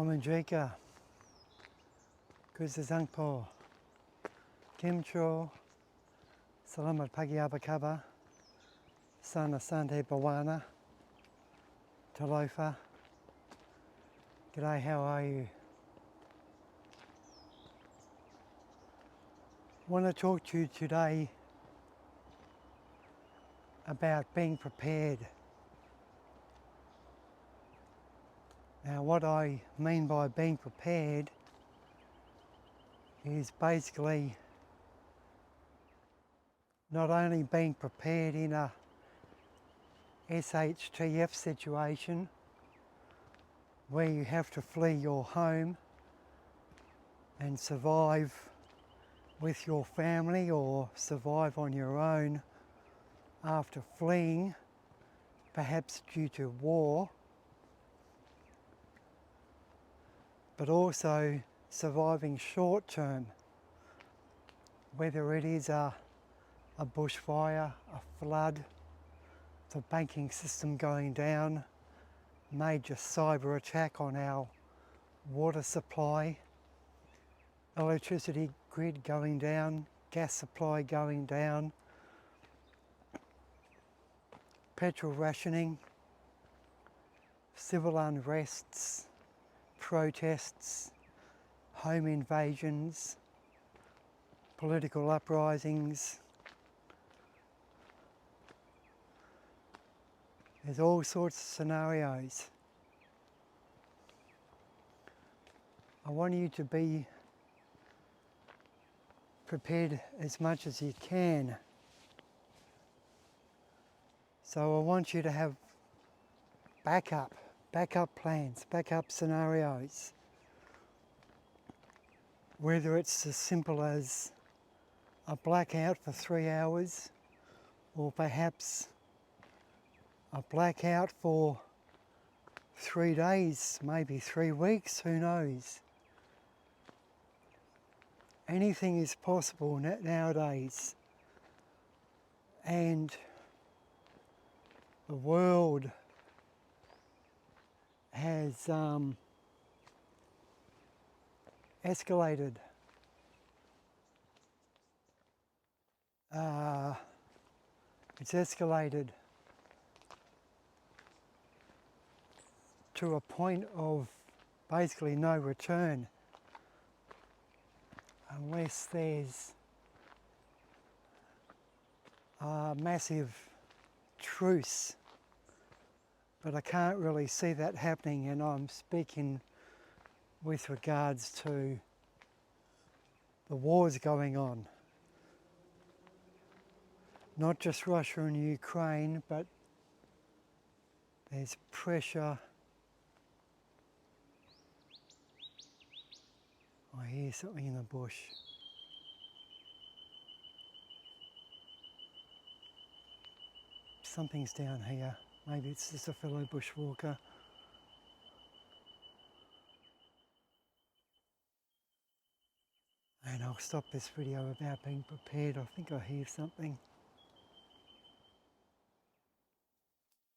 Womanjika, Kuzazangpo, Kimcho, Salamat Pagi Abakaba, Sana Sante Bawana, Talofa. G'day, how are you? I want to talk to you today about being prepared. Now, what I mean by being prepared is basically not only being prepared in a SHTF situation where you have to flee your home and survive with your family or survive on your own after fleeing, perhaps due to war, but also surviving short term, whether it is a bushfire, a flood, the banking system going down, major cyber attack on our water supply, electricity grid going down, gas supply going down, petrol rationing, civil unrests, protests, home invasions, political uprisings. There's all sorts of scenarios. I want you to be prepared as much as you can. So I want you to have backup plans, backup scenarios. Whether it's as simple as a blackout for 3 hours, or perhaps a blackout for 3 days, maybe 3 weeks, who knows? Anything is possible nowadays. And the world has escalated. It's escalated to a point of basically no return unless there's a massive truce. But I can't really see that happening, and I'm speaking with regards to the wars going on. Not just Russia and Ukraine, but there's pressure. I hear something in the bush. Something's down here. Maybe it's just a fellow bushwalker. And I'll stop this video about being prepared. I think I hear something.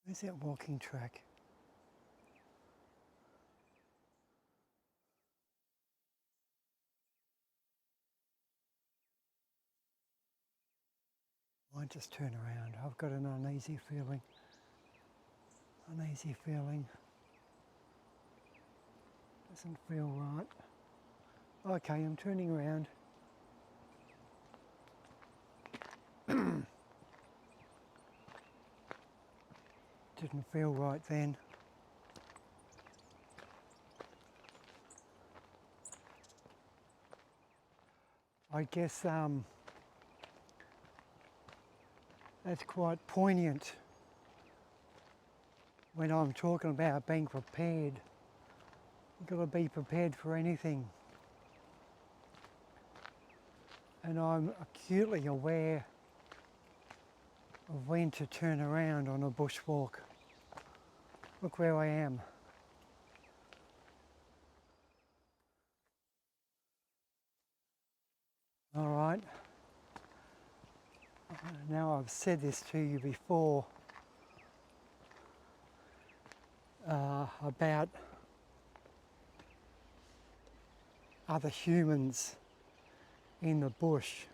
Where's that walking track? I might just turn around. I've got an uneasy feeling. Uneasy feeling. Doesn't feel right. Okay, I'm turning around. Didn't feel right then. I guess that's quite poignant when I'm talking about being prepared. You've got to be prepared for anything. And I'm acutely aware of when to turn around on a bushwalk. Look where I am. All right. Now I've said this to you before about other humans in the bush,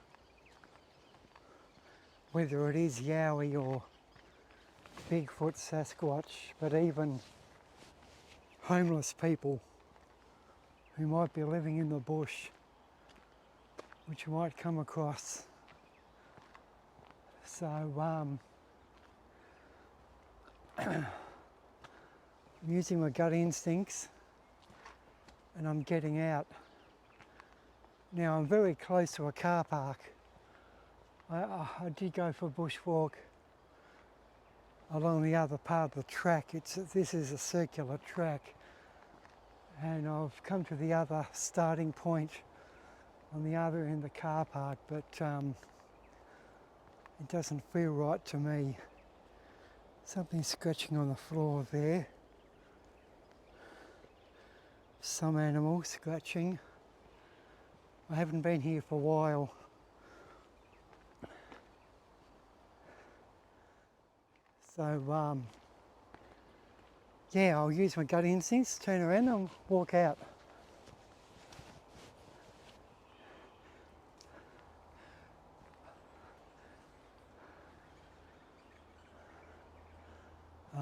whether it is Yowie or Bigfoot, Sasquatch, but even homeless people who might be living in the bush, which you might come across. So I'm using my gut instincts and I'm getting out. Now I'm very close to a car park. I did go for a bushwalk along the other part of the track. This is a circular track, and I've come to the other starting point on the other end of the car park, but it doesn't feel right to me. Something scratching on the floor there. Some animal scratching. I haven't been here for a while. So yeah, I'll use my gut instincts, turn around and walk out.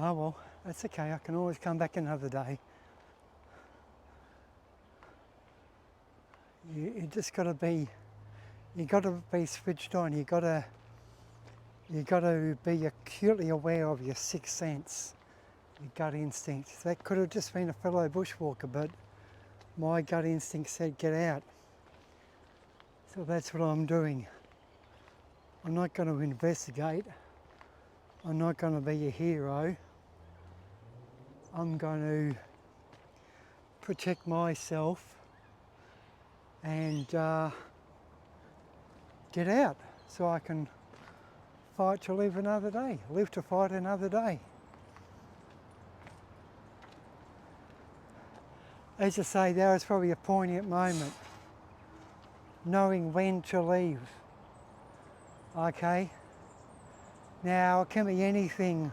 Oh well, that's okay, I can always come back another day. You just got to be switched on. You got to be acutely aware of your sixth sense, your gut instinct. That could have just been a fellow bushwalker, but my gut instinct said get out. So that's what I'm doing. I'm not going to investigate. I'm not going to be a hero. I'm going to protect myself and get out so I can fight to live another day, live to fight another day. As I say, that was probably a poignant moment, knowing when to leave. Okay? Now, it can be anything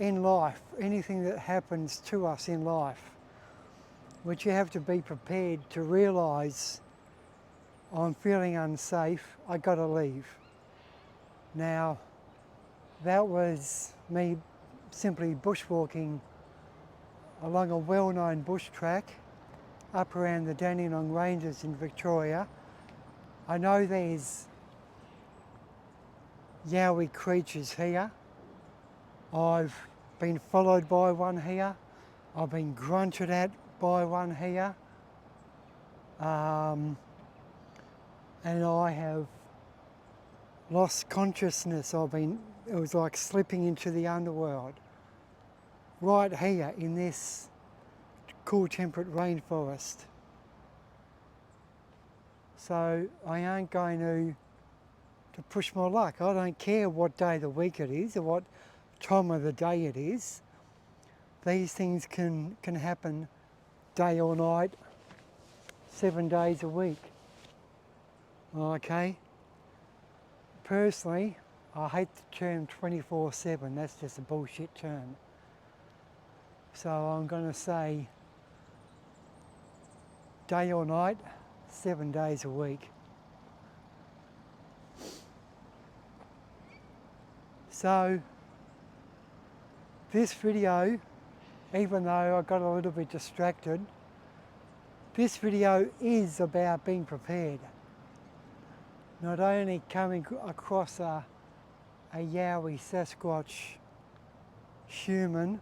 in life, anything that happens to us in life, which you have to be prepared to realise, I'm feeling unsafe, I gotta leave. Now, that was me simply bushwalking along a well-known bush track up around the Dandenong Ranges in Victoria. I know there's Yowie creatures here. I've been followed by one here. I've been grunted at by one here. And I have lost consciousness. It was like slipping into the underworld. Right here in this cool temperate rainforest. So I ain't going to push my luck. I don't care what day of the week it is or what time of the day it is. These things can happen day or night, 7 days a week. Okay? Personally, I hate the term 24/7. That's just a bullshit term. So I'm going to say day or night, 7 days a week. So this video, even though I got a little bit distracted, this video is about being prepared. Not only coming across a Yowie, Sasquatch, human,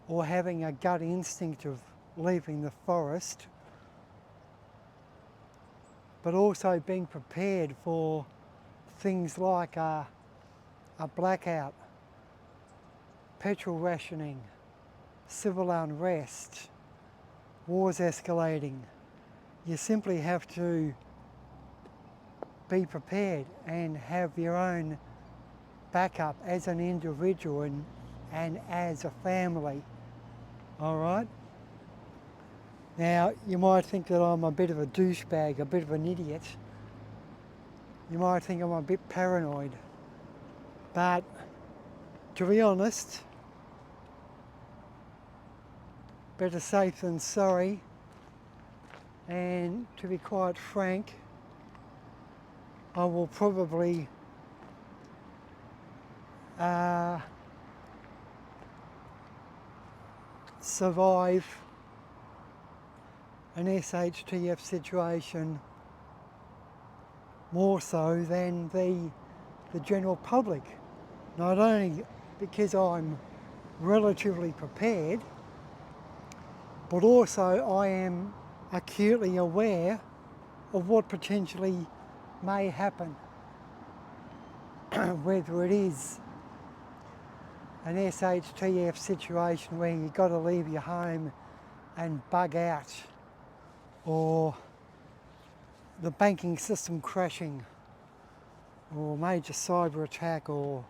or having a gut instinct of leaving the forest, but also being prepared for things like a blackout, petrol rationing, civil unrest, wars escalating. You simply have to be prepared and have your own backup as an individual and as a family. All right? Now, you might think that I'm a bit of a douchebag, a bit of an idiot. You might think I'm a bit paranoid. But to be honest, better safe than sorry. And to be quite frank, I will probably survive an SHTF situation more so than the general public. Not only because I'm relatively prepared, but also I am acutely aware of what potentially may happen, whether it is an SHTF situation where you've got to leave your home and bug out, or the banking system crashing, or major cyber attack, or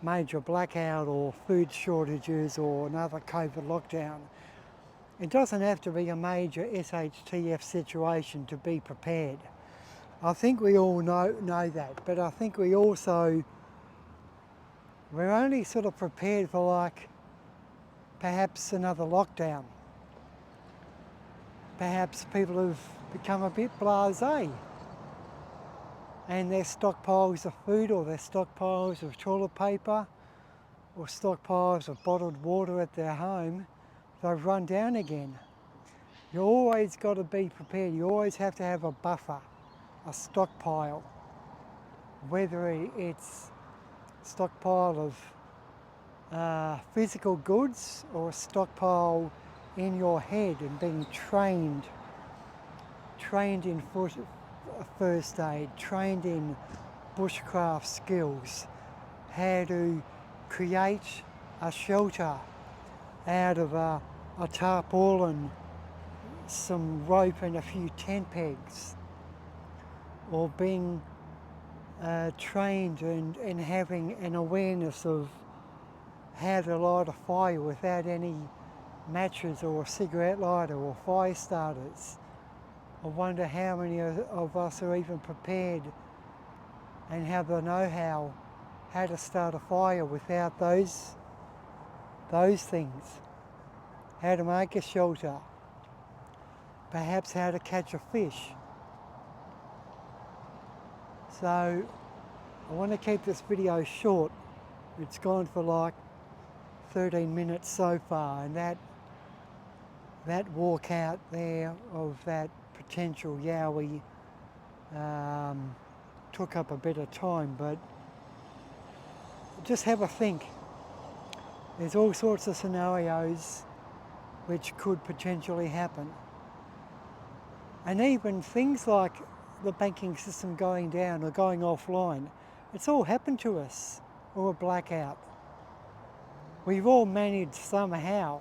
major blackout, or food shortages, or another COVID lockdown. It doesn't have to be a major SHTF situation to be prepared. I think we all know that, but I think we're only sort of prepared for like perhaps another lockdown. Perhaps people have become a bit blasé and their stockpiles of food, or their stockpiles of toilet paper, or stockpiles of bottled water at their home, they've run down again. You always got to be prepared. You always have to have a buffer, a stockpile, whether it's stockpile of physical goods, or a stockpile in your head and being trained in first aid, trained in bushcraft skills, how to create a shelter out of a tarpaulin, some rope and a few tent pegs, or being trained and having an awareness of how to light a fire without any matches or a cigarette lighter or fire starters. I wonder how many of us are even prepared and have the know-how how to start a fire without those things. How to make a shelter, perhaps how to catch a fish. So I want to keep this video short. It's gone for like 13 minutes so far, and that walk out there of that potential Yowie took up a bit of time, but just have a think. There's all sorts of scenarios which could potentially happen. And even things like the banking system going down or going offline, it's all happened to us, or a blackout. We've all managed somehow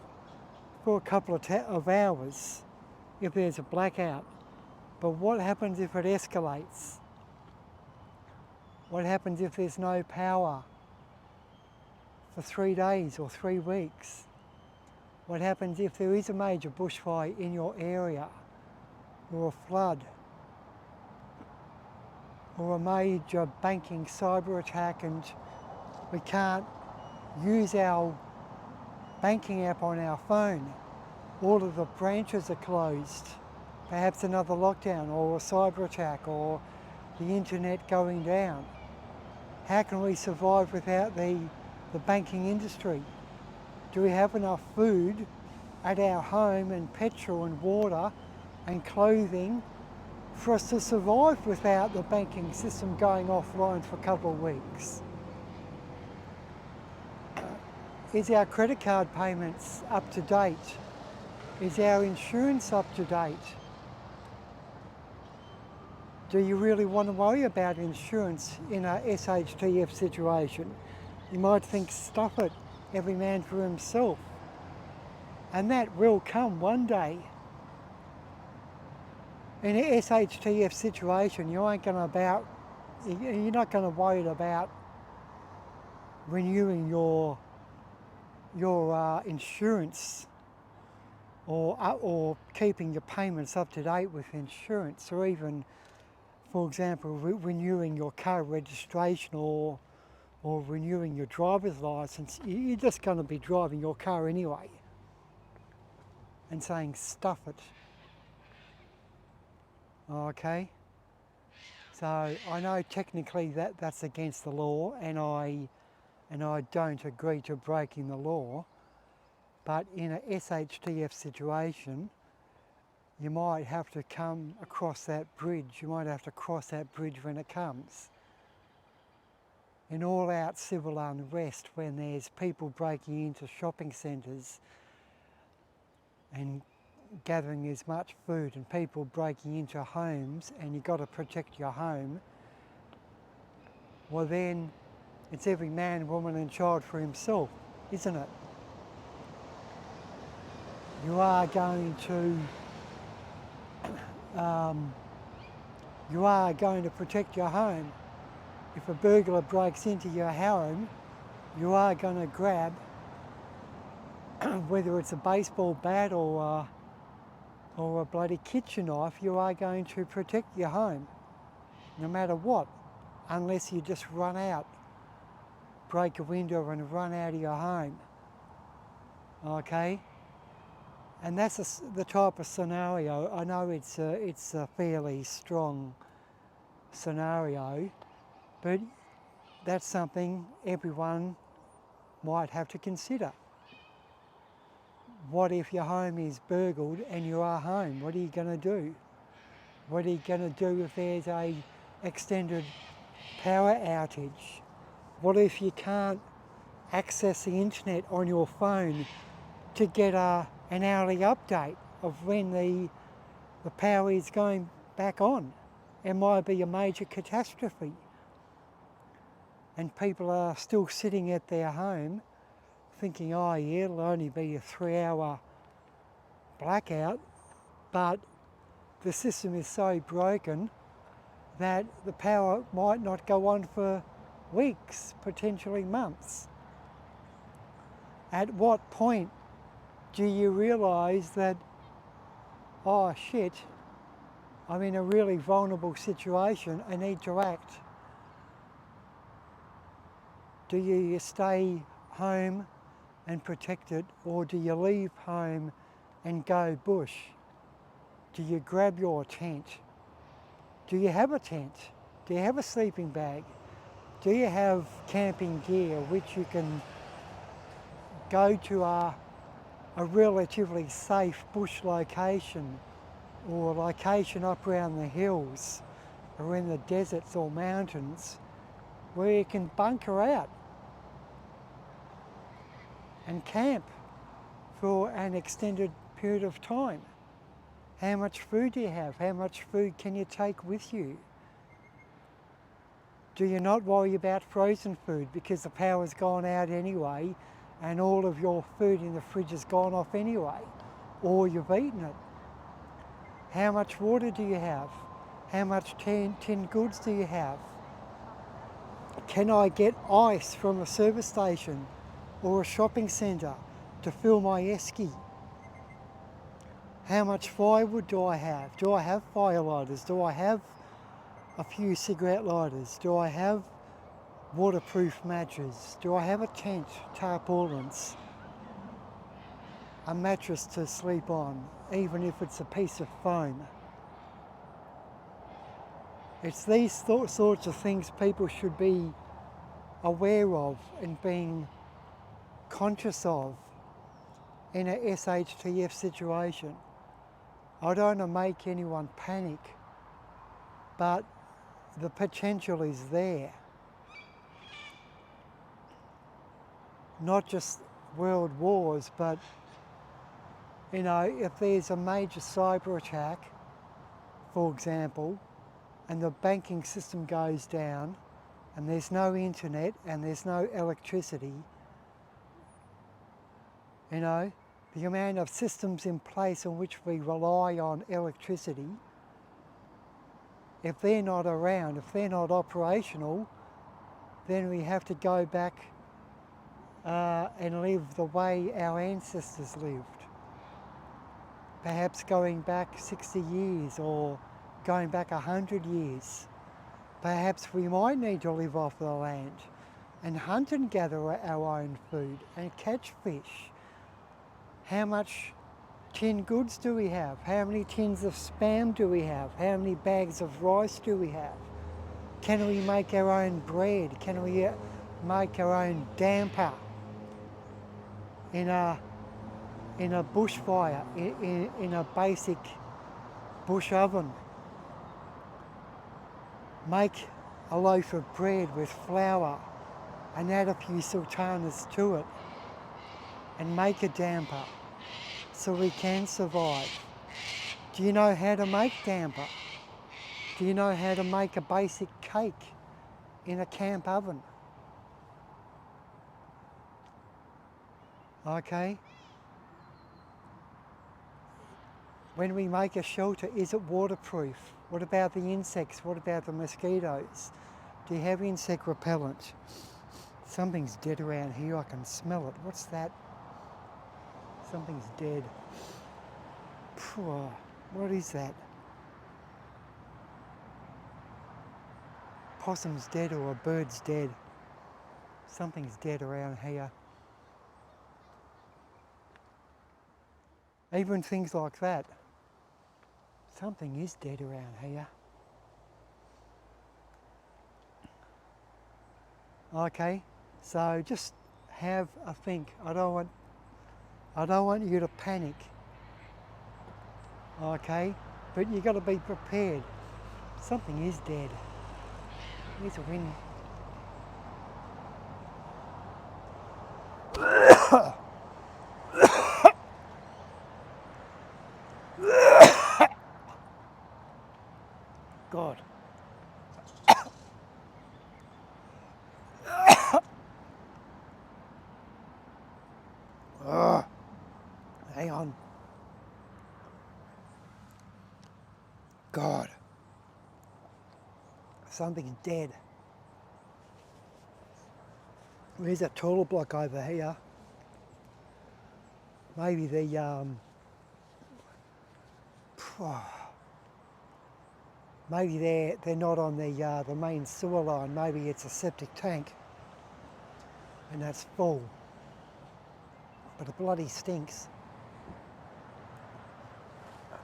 for a couple of hours if there's a blackout. But what happens if it escalates? What happens if there's no power for 3 days or 3 weeks? What happens if there is a major bushfire in your area, or a flood, or a major banking cyber attack, and we can't use our banking app on our phone? All of the branches are closed. Perhaps another lockdown, or a cyber attack, or the internet going down. How can we survive without the banking industry? Do we have enough food at our home, and petrol and water and clothing for us to survive without the banking system going offline for a couple of weeks? Is our credit card payments up to date? Is our insurance up to date? Do you really want to worry about insurance in a SHTF situation? You might think, stuff it, every man for himself. And that will come one day. In a SHTF situation, you're not going to worry about renewing your insurance, or keeping your payments up to date with insurance, or even, for example, renewing your car registration, or renewing your driver's license. You're just going to be driving your car anyway. and saying stuff it. Okay? So I know technically that's against the law, and I don't agree to breaking the law, but in a SHTF situation, you might have to come across that bridge. You might have to cross that bridge when it comes. In all-out civil unrest, when there's people breaking into shopping centres and gathering as much food, and people breaking into homes, and you've got to protect your home, well then it's every man, woman and child for himself, isn't it? You are going to protect your home. If a burglar breaks into your home, you are going to grab, whether it's a baseball bat or a bloody kitchen knife, you are going to protect your home, no matter what, unless you just run out, break a window and run out of your home. Okay? And that's the type of scenario. I know it's a fairly strong scenario, but that's something everyone might have to consider. What if your home is burgled and you are home? What are you going to do? What are you going to do if there's a extended power outage? What if you can't access the internet on your phone to get an hourly update of when the power is going back on? It might be a major catastrophe, and people are still sitting at their home thinking, oh yeah, it'll only be a 3-hour blackout, but the system is so broken that the power might not go on for weeks, potentially months. At what point do you realise that, oh shit, I'm in a really vulnerable situation, I need to act? Do you stay home and protect it, or do you leave home and go bush? Do you grab your tent? Do you have a tent? Do you have a sleeping bag? Do you have camping gear which you can go to a relatively safe bush location, or location up around the hills or in the deserts or mountains where you can bunker out and camp for an extended period of time? How much food do you have? How much food can you take with you? Do you not worry about frozen food because the power's gone out anyway and all of your food in the fridge has gone off anyway, or you've eaten it? How much water do you have? How much tinned goods do you have? Can I get ice from a service station or a shopping centre to fill my esky? How much firewood do I have? Do I have fire lighters? Do I have a few cigarette lighters? Do I have waterproof matches? Do I have a tent, tarpaulins, a mattress to sleep on, even if it's a piece of foam? It's these sorts of things people should be aware of and being conscious of in a SHTF situation. I don't want to make anyone panic, but the potential is there. Not just world wars, but you know, if there's a major cyber attack, for example, and the banking system goes down and there's no internet and there's no electricity, you know, the amount of systems in place on which we rely on electricity, if they're not around, if they're not operational, then we have to go back and live the way our ancestors lived. Perhaps going back 60 years or going back 100 years. Perhaps we might need to live off the land and hunt and gather our own food and catch fish. How much tin goods do we have? How many tins of spam do we have? How many bags of rice do we have? Can we make our own bread? Can we make our own damper in a bushfire, in a basic bush oven? Make a loaf of bread with flour and add a few sultanas to it and make a damper so we can survive. Do you know how to make damper? Do you know how to make a basic cake in a camp oven? Okay. When we make a shelter, is it waterproof? What about the insects? What about the mosquitoes? Do you have insect repellent? Something's dead around here, I can smell it. What's that? Something's dead. What is that? Possum's dead or a bird's dead. Something's dead around here. Even things like that. Something is dead around here. Okay, so just have a think. I don't want you to panic. Okay, but you got to be prepared. Something is dead. There's a wind. God. Hang on. God. Something's dead. There's a toilet block over here. Maybe maybe they're not on the main sewer line. Maybe it's a septic tank, and that's full. But it bloody stinks.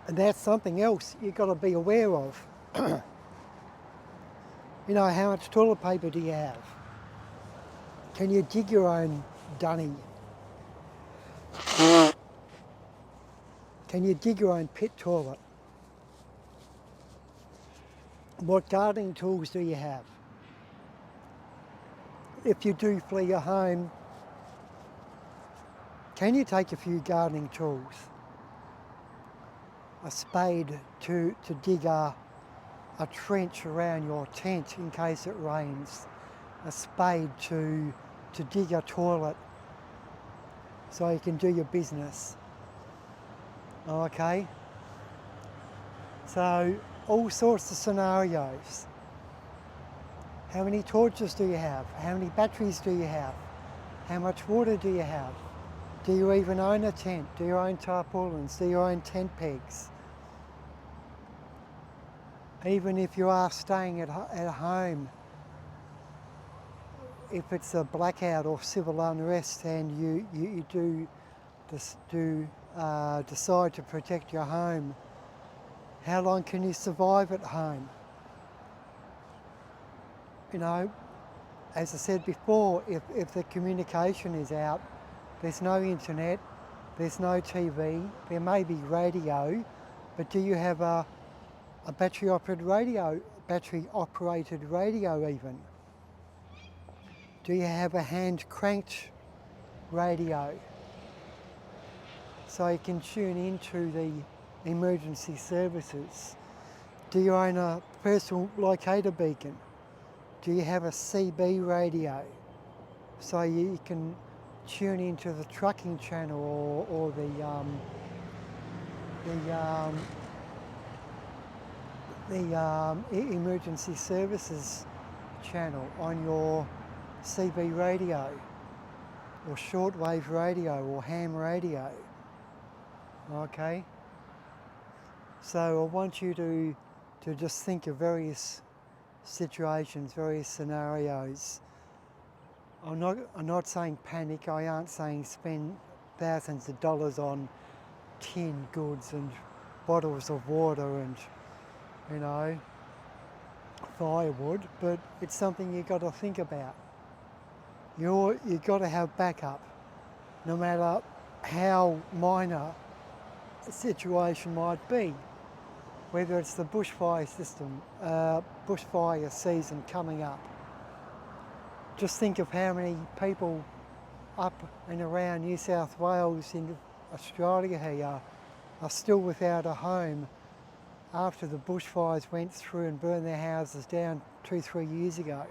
And that's something else you've got to be aware of. You know, how much toilet paper do you have? Can you dig your own dunny? Can you dig your own pit toilet? What gardening tools do you have? If you do flee your home, can you take a few gardening tools? A spade to dig a trench around your tent in case it rains. A spade to dig a toilet so you can do your business. Okay? So, all sorts of scenarios. How many torches do you have? How many batteries do you have? How much water do you have? Do you even own a tent? Do you own tarpaulins? Do you own tent pegs? Even if you are staying at home, if it's a blackout or civil unrest and you do decide to protect your home, how long can you survive at home? You know, as I said before, if the communication is out, there's no internet, there's no TV, there may be radio, but do you have a battery operated radio even? Do you have a hand cranked radio so you can tune into the emergency services? Do you own a personal locator beacon? Do you have a CB radio so you can tune into the trucking channel or the emergency services channel on your CB radio or shortwave radio or ham radio? Okay, so I want you to just think of various situations, various scenarios. I'm not saying panic. I aren't saying spend thousands of dollars on tin goods and bottles of water and, you know, firewood, but it's something you've got to think about. You've got to have backup, no matter how minor a situation might be. Whether it's the bushfire system, bushfire season coming up. Just think of how many people up and around New South Wales in Australia here are still without a home after the bushfires went through and burned their houses down 2-3 years ago.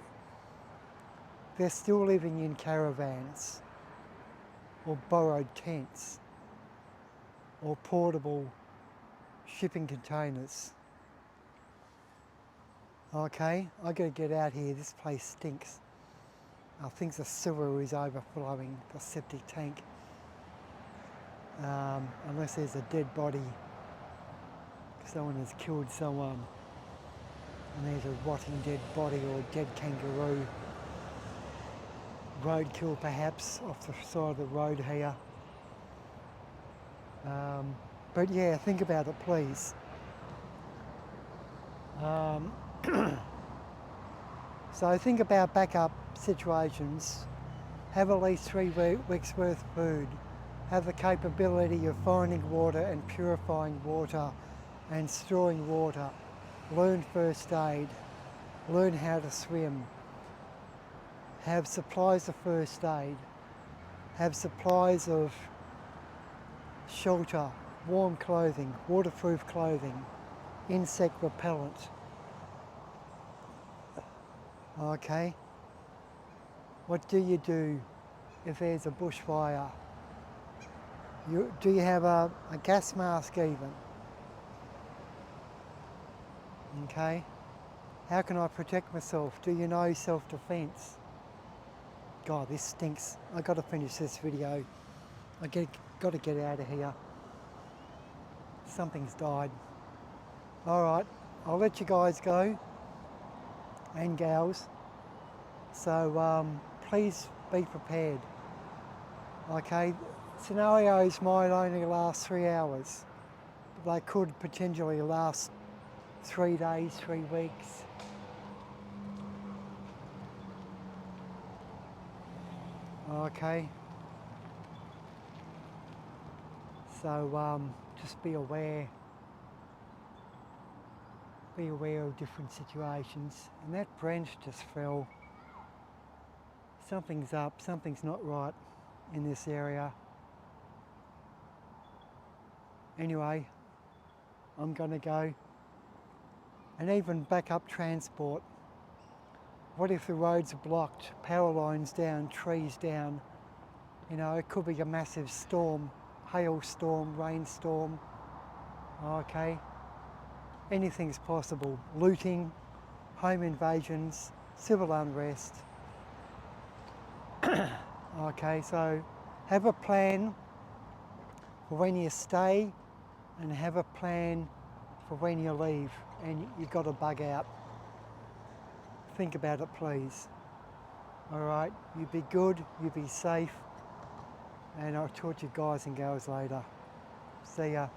They're still living in caravans or borrowed tents or portable shipping containers. Okay, I gotta get out here, this place stinks. I think the sewer is overflowing, the septic tank. Unless there's a dead body, someone has killed someone, and there's a rotting dead body or a dead kangaroo. Roadkill perhaps off the side of the road here. But yeah, think about it please. So think about backup situations. Have at least 3 weeks worth of food. Have the capability of finding water and purifying water and storing water. Learn first aid. Learn how to swim. Have supplies of first aid. Have supplies of shelter, warm clothing, waterproof clothing, insect repellent. Okay. What do you do if there's a bushfire? Do you have a gas mask even? Okay. How can I protect myself? Do you know self-defense? God, this stinks. I got to finish this video. Got to get out of here. Something's died. All right, I'll let you guys go and gals. So please be prepared. Okay, scenarios might only last 3 hours. They could potentially last 3 days, 3 weeks. Okay. So just be aware. Be aware of different situations. And that branch just fell. Something's up, something's not right in this area. Anyway, I'm gonna go. And even backup transport. What if the roads are blocked, power lines down, trees down? You know, it could be a massive storm, hailstorm, rainstorm. Okay, anything's possible. Looting, home invasions, civil unrest. Okay, so have a plan for when you stay and have a plan for when you leave and you've got to bug out. Think about it please. All right, you be good, you be safe, and I'll talk to you guys and girls later. See ya.